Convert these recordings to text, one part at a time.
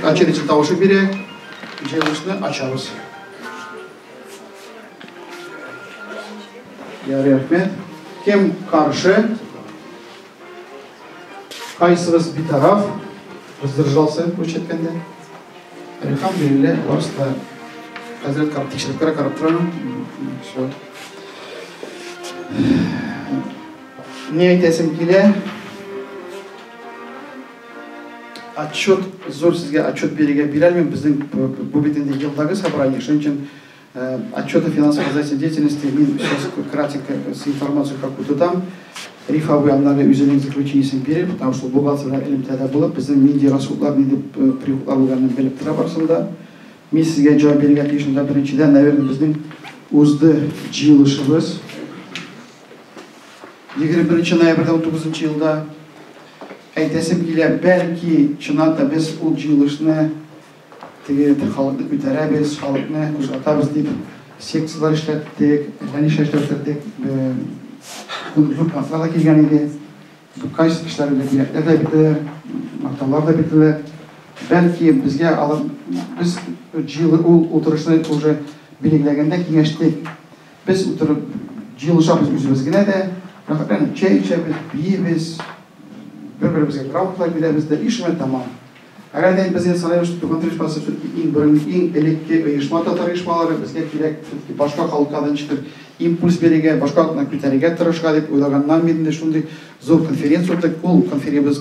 Açın için tavuşu biri, cevizini açarız. Yarı rahmet. Kim karşı? Kaysınız bir taraf. Воздержался bu çetkende. Elhamdülillah varsa Hazret karab tekşirliklere karab duralım. Ne aytasım kile? Отчет, zor sizge отчет береге берелмем, біздің bu бетінде yıldагы собрание, шын үшін отчеты финансовой деятельности, мен сейчас кратенько с информацией какую-то дам. Рифовый аннары üzerine заключениесін беріп, потому что бухгалтерда элемтада болып, біздің менде расходлар, менде приходлар болғанын біліп тұра барсында. Мен сізге жауап берген пешінде біріншіден, наверное, біздің өзді жиылышыбыз 21 ноябрьда 19 жылда әйтесім келе, бәлки чынада біз ол жиылышны халықты көтереміз, халықны ұжатамыз деп секциялар ішлеттік, және ішлеттік, Konferanslарға келген еді, кайсы кішілерді билеттер де бітілер, мақтаулар да бітілер. Бәлки бізге алып, біз жылы отырышны уже белгілегенде кеңештік. Біз отырып жылышамыз өзімізгіне де, чай ішеміз, бейіміз, бір-бірімізге грамотлар береміз де, ішімен тамам. Әгерден біз санаймыз, туған тірішпасы ең элекке ұйышма татар ұйышмалары бізге керек башқа халықадан шықыр импульс береге, башқа көтереге тырышқа деп ойлағаннан медінде шындай зор конференция өттік. Ол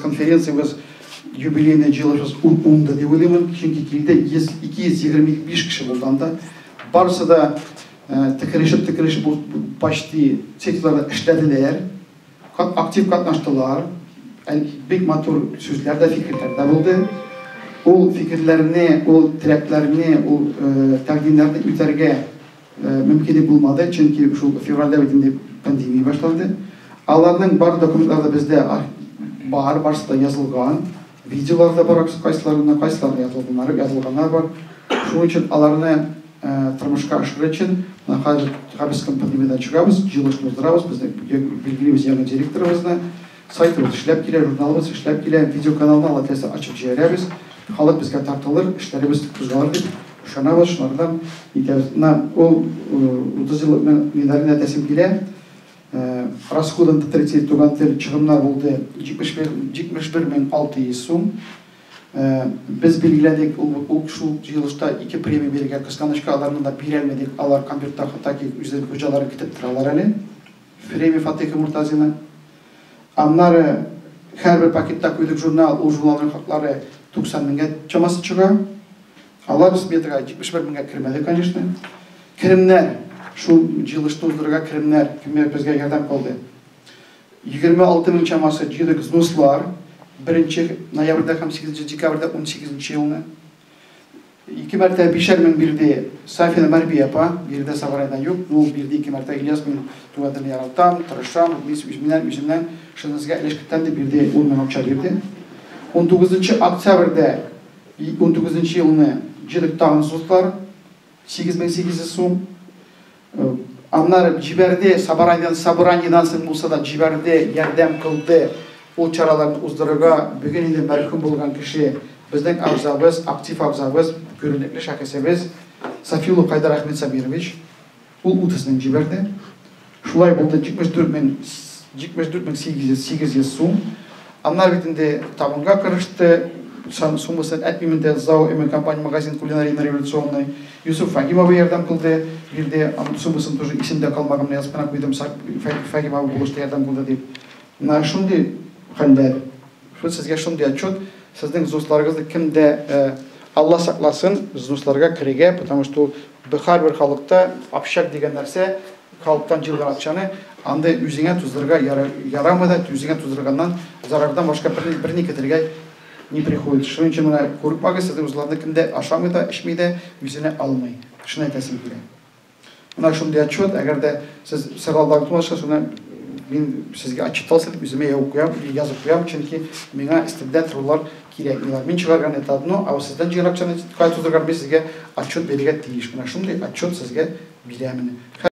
конференциямыз юбилейный жылышыз ұлымды деп ойлаймын. Çünkü келді 225 кіші болғанда. Барысы да тікірішіп почти секцияларда ішләділер, актив қатнаштылар, бек матур сөздер де фикірлер де болды. Ол фикірлеріне, ол тірәклеріне, ол тәқдимлерді үтерге мүмкіндік болмады, çünkü şu февральда бетінде пандемия башланды. Алардың бар документларда бізде барысы да жазылған, видеоларда бар, қайсыларына жазылғандар бар. Шуның үшін аларны тұрмышқа ашыры үшін қазір пандемиядан шығамыз, жылышын ұздырамыз, бізде белгілейміз яңа директорымызны, сайтымыз ішлеп келе, журналымыз ішлеп келе, видеоканалына алатесі ашып жібереміз. Халық бізге тартылыр, ішлеріміз қозғалар деп шанабыз, шынардан ол 30 жыл медаліне тәсім келе, расходын тәтіретсе туған тел шығымдар болды 71.600 сум. Біз белгіледік, ол шу жылышта 2 премия берген қысқанышқа аларында берелмедік, алар компьютер таки өздерін көжалары кетіп тұралар әлі. Премия Фатеха Муртазина. Аннары әрбір пакетта көйдік журнал, ол журналдың хақлары 90 мыңға чамасы шыға. Алар біз бетіға 71 мыңға кірмеді, конечно. Кірімнер, шу жылышты ұздырға кірімнер, кімер бізге ярдам қалды. 26 мың чамасы жидік знослар, 1 ноябрда 8 декабрда 18 жылына. 2 мәрті 5 мың бірде Сафина Марбия апа, бірде Саварайдан yok, ол бірде 2 мәрті Ильяс мен туғадын яралтам, тұрышам, өзімнен шынызға әлешкіттен де бірде 10 мың ақша берді. 19 октябрда 19 жылыны жидік тағын сұлтар, 8800 сум. Аннары жіберде, Сабыраниядан сын болса да жіберде ярдам қылды. Ол чараларын ұздырыға бүгін енді мәрхум болған кіші біздің абзабыз, актив абзабыз, көрінеклі шәкесебіз Сафилу Қайдар Ахмет Сабирович. Ол ұтысының жіберді. Шулай болды 74.800 сум. Аннар бетінде табынға кірішті. Суммасын әтмемінде ЗАО МН компания магазин кулинарийно революционный. Юсуф Фагимовы ярдам қылды. Бірде суммасын тоже есімде қалмағымны yazпана көйдім. Фагимовы болышты ярдам қылды деп. Шынды халдер. Сізге шынды отчет. Сіздің зұсларыңызды кімде Алла сақласын зұсларға кіреге, потому что бұхар бір халықта общак деген нәрсе халықтан жылған ақшаны андай өзіңе тұздырға ярамыда, өзіңе тұздырғаннан зарардан башқа біріне кетерге не приходит. Шын үшін мұна көріп бағы сіздің ұзыларында кімде ашамыда, ішмейді, өзіне алмай. Шын айтасың келе. Мұна шынды отчет, әгерде сіз сыралдағы тұмашқа соны мен сізге отчетталсын, өзіме yazып қоям, çünkü меңа істебден тұрулар керек. Мен шығарған это одно, а сізден жиған ақшаны қай тұздырған мен сізге отчет береге дейіш. Мұна шынды отчет сізге беремін.